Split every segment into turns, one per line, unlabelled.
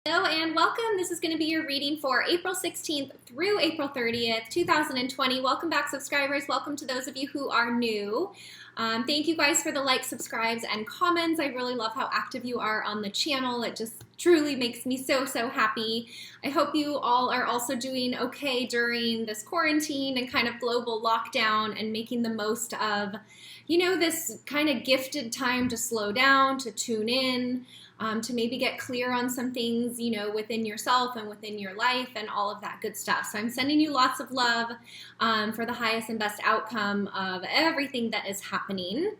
Hello and welcome. This is going to be your reading for April 16th through April 30th, 2020. Welcome back, subscribers. Welcome to those of you who are new. Thank you guys for the likes, subscribes, and comments. I really love how active you are on the channel. It just truly makes me so happy. I hope you all are also doing okay during this quarantine and kind of global lockdown and making the most of, this kind of gifted time to slow down, to tune in, to maybe get clear on some things, within yourself and within your life and all of that good stuff. So I'm sending you lots of love for the highest and best outcome of everything that is happening.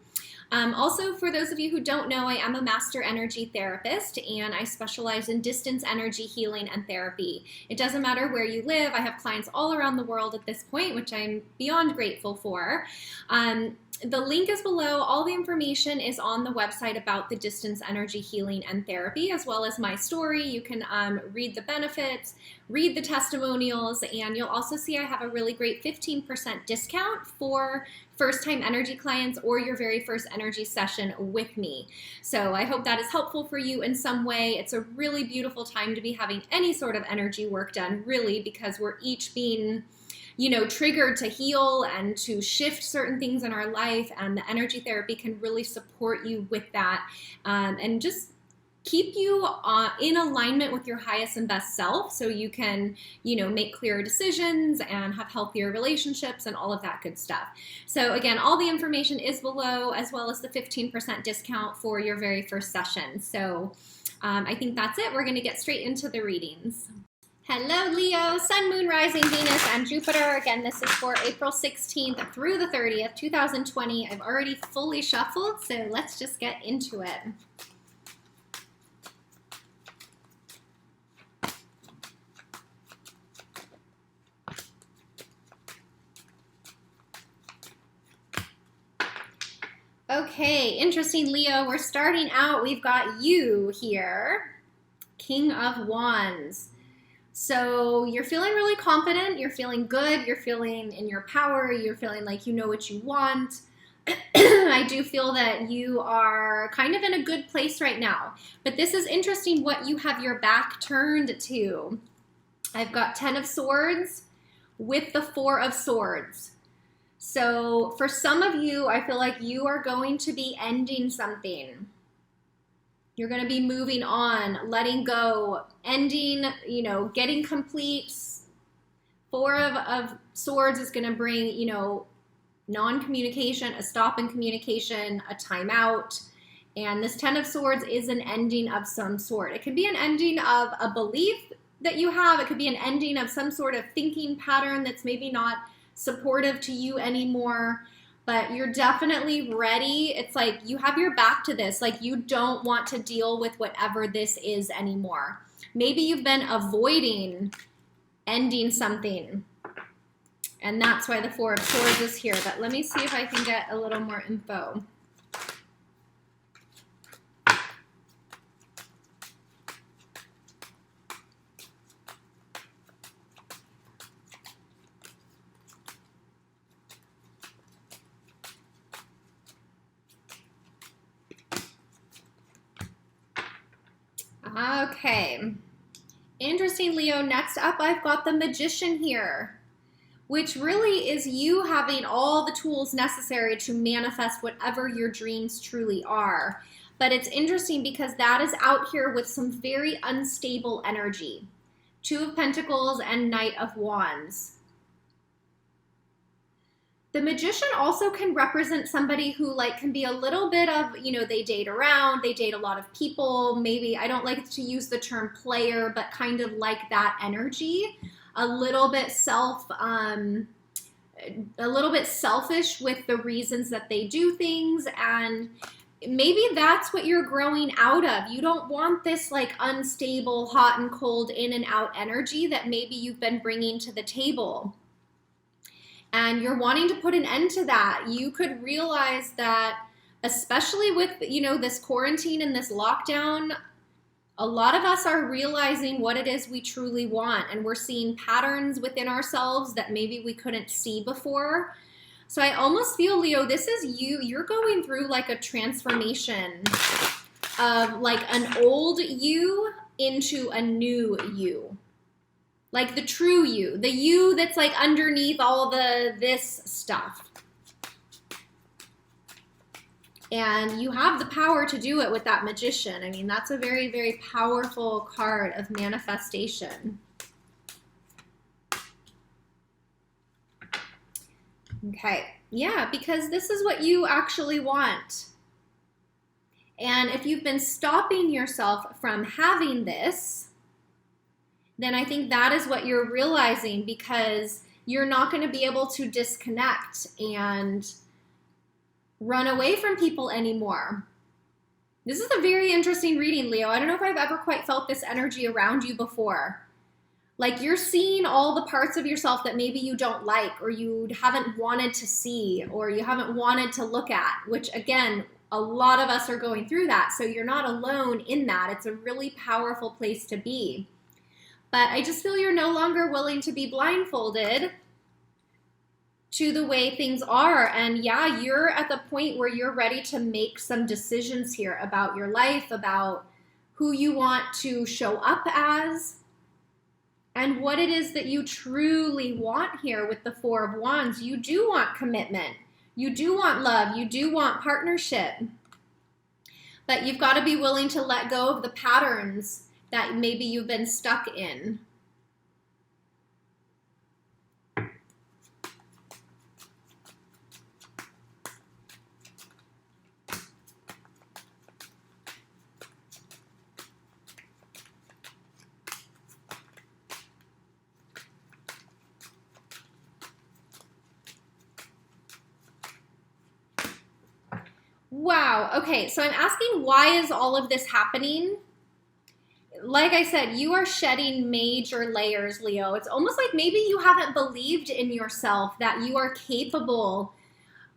Also, for those of you who don't know, I am a master energy therapist and I specialize in distance energy healing and therapy. It doesn't matter where you live. I have clients all around the world at this point, which I'm beyond grateful for. The link is below. All the information is on the website about the distance energy healing and therapy, as well as my story. You can read the benefits, read the testimonials, and you'll also see I have a really great 15% discount for first-time energy clients or your very first energy session with me. So I hope that is helpful for you in some way. It's a really beautiful time to be having any sort of energy work done, really, because we're each being triggered to heal and to shift certain things in our life, and the energy therapy can really support you with that and just keep you in alignment with your highest and best self so you can, make clearer decisions and have healthier relationships and all of that good stuff. So again, all the information is below, as well as the 15% discount for your very first session. So I think that's it. We're going to get straight into the readings. Hello, Leo, Sun, Moon, Rising, Venus, and Jupiter. Again, this is for April 16th through the 30th, 2020. I've already fully shuffled, so let's just get into it. Okay, interesting, Leo. We're starting out. We've got you here, King of Wands. So you're feeling really confident, you're feeling good, you're feeling in your power, you're feeling like you know what you want. I do feel that you are kind of in a good place right now. But this is interesting what you have your back turned to. I've got 10 of Swords with the 4 of Swords. So for some of you, I feel like you are going to be ending something. You're going to be moving on, letting go, ending, getting complete. 4 of Swords is going to bring, non-communication, a stop in communication, a timeout. And this 10 of Swords is an ending of some sort. It could be an ending of a belief that you have. It could be an ending of some sort of thinking pattern that's maybe not supportive to you anymore. But you're definitely ready. It's like you have your back to this. Like you don't want to deal with whatever this is anymore. Maybe you've been avoiding ending something. And that's why the 4 of Swords is here. But let me see if I can get a little more info. Okay, interesting, Leo. Next up, I've got the Magician here, which really is you having all the tools necessary to manifest whatever your dreams truly are. But it's interesting because that is out here with some very unstable energy. 2 of Pentacles and Knight of Wands. The Magician also can represent somebody who can be a little bit of, they date around, they date a lot of people, maybe, I don't like to use the term player, but kind of like that energy, a little bit selfish with the reasons that they do things, and maybe that's what you're growing out of. You don't want this unstable, hot and cold, in and out energy that maybe you've been bringing to the table. And you're wanting to put an end to that. You could realize that, especially with, this quarantine and this lockdown, a lot of us are realizing what it is we truly want. And we're seeing patterns within ourselves that maybe we couldn't see before. So I almost feel, Leo, this is you're going through a transformation of an old you into a new you. Like the true you, the you that's like underneath all this stuff. And you have the power to do it with that Magician. I mean, that's a very, very powerful card of manifestation. Okay, yeah, because this is what you actually want. And if you've been stopping yourself from having this, then I think that is what you're realizing, because you're not going to be able to disconnect and run away from people anymore. This is a very interesting reading, Leo. I don't know if I've ever quite felt this energy around you before. Like you're seeing all the parts of yourself that maybe you don't like, or you haven't wanted to see, or you haven't wanted to look at, which again, a lot of us are going through that. So you're not alone in that. It's a really powerful place to be. But I just feel you're no longer willing to be blindfolded to the way things are. And yeah, you're at the point where you're ready to make some decisions here about your life, about who you want to show up as, and what it is that you truly want here with the Four of Wands. You do want commitment. You do want love. You do want partnership. But you've got to be willing to let go of the patterns that maybe you've been stuck in. Wow. Okay, so I'm asking, why is all of this happening? Like I said, you are shedding major layers, Leo. It's almost like maybe you haven't believed in yourself that you are capable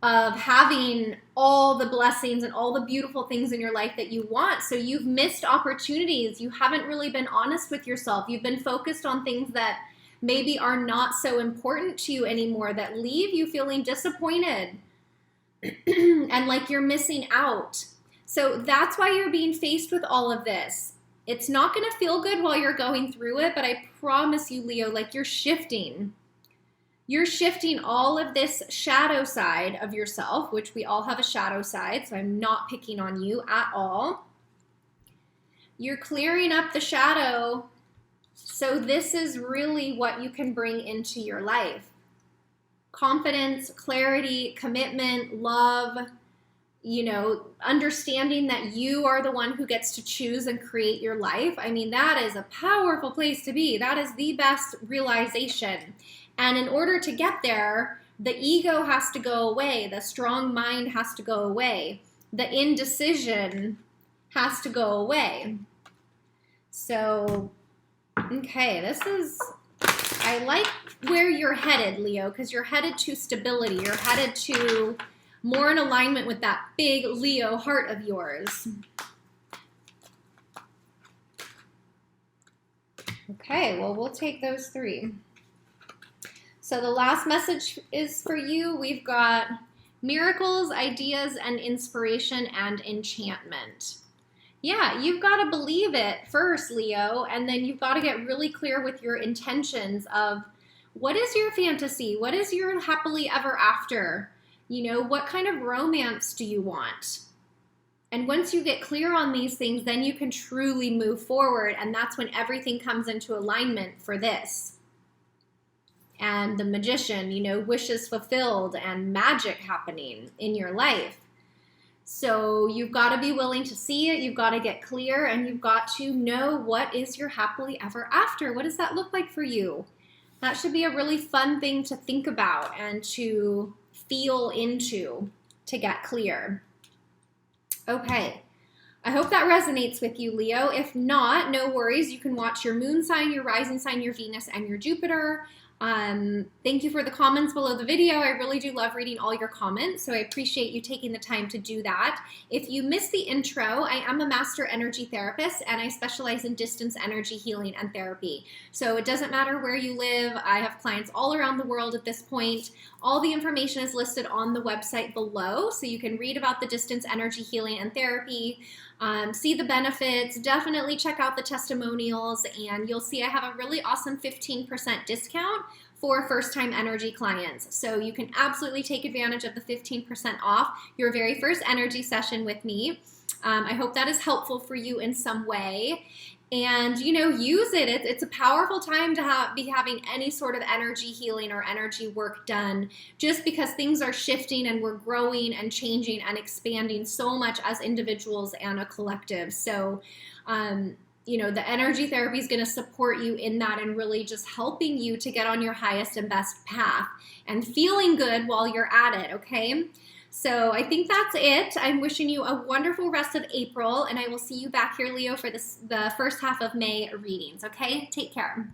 of having all the blessings and all the beautiful things in your life that you want. So you've missed opportunities. You haven't really been honest with yourself. You've been focused on things that maybe are not so important to you anymore, that leave you feeling disappointed and like you're missing out. So that's why you're being faced with all of this. It's not going to feel good while you're going through it, but I promise you, Leo, like you're shifting. You're shifting all of this shadow side of yourself, which we all have a shadow side, so I'm not picking on you at all. You're clearing up the shadow, so this is really what you can bring into your life. Confidence, clarity, commitment, love, you know, understanding that you are the one who gets to choose and create your life. I mean, that is a powerful place to be. That is the best realization. And in order to get there, the ego has to go away. The strong mind has to go away. The indecision has to go away. So, okay, this is, I like where you're headed, Leo, because you're headed to stability. You're headed to more in alignment with that big Leo heart of yours. Okay, well, we'll take those three. So the last message is for you. We've got miracles, ideas, and inspiration and enchantment. Yeah, you've got to believe it first, Leo, and then you've got to get really clear with your intentions of what is your fantasy? What is your happily ever after? You know, what kind of romance do you want? And once you get clear on these things, then you can truly move forward, and that's when everything comes into alignment for this. And the Magician, you know, wishes fulfilled and magic happening in your life. So you've got to be willing to see it, you've got to get clear, and you've got to know what is your happily ever after. What does that look like for you? That should be a really fun thing to think about and to feel into to get clear. Okay, I hope that resonates with you, Leo. If not, no worries. You can watch your moon sign, your rising sign, your Venus, and your Jupiter. Thank you for the comments below the video. I really do love reading all your comments, so I appreciate you taking the time to do that. If you missed the intro, I am a master energy therapist, and I specialize in distance energy healing and therapy. So it doesn't matter where you live. I have clients all around the world at this point. All the information is listed on the website below, so you can read about the distance energy healing and therapy. see the benefits. Definitely check out the testimonials, and you'll see I have a really awesome 15% discount for first-time energy clients. So you can absolutely take advantage of the 15% off your very first energy session with me. I hope that is helpful for you in some way. And, use it. It's a powerful time to be having any sort of energy healing or energy work done, just because things are shifting and we're growing and changing and expanding so much as individuals and a collective. So, the energy therapy is going to support you in that and really just helping you to get on your highest and best path and feeling good while you're at it, okay? So I think that's it. I'm wishing you a wonderful rest of April, and I will see you back here, Leo, for the first half of May readings, okay? Take care.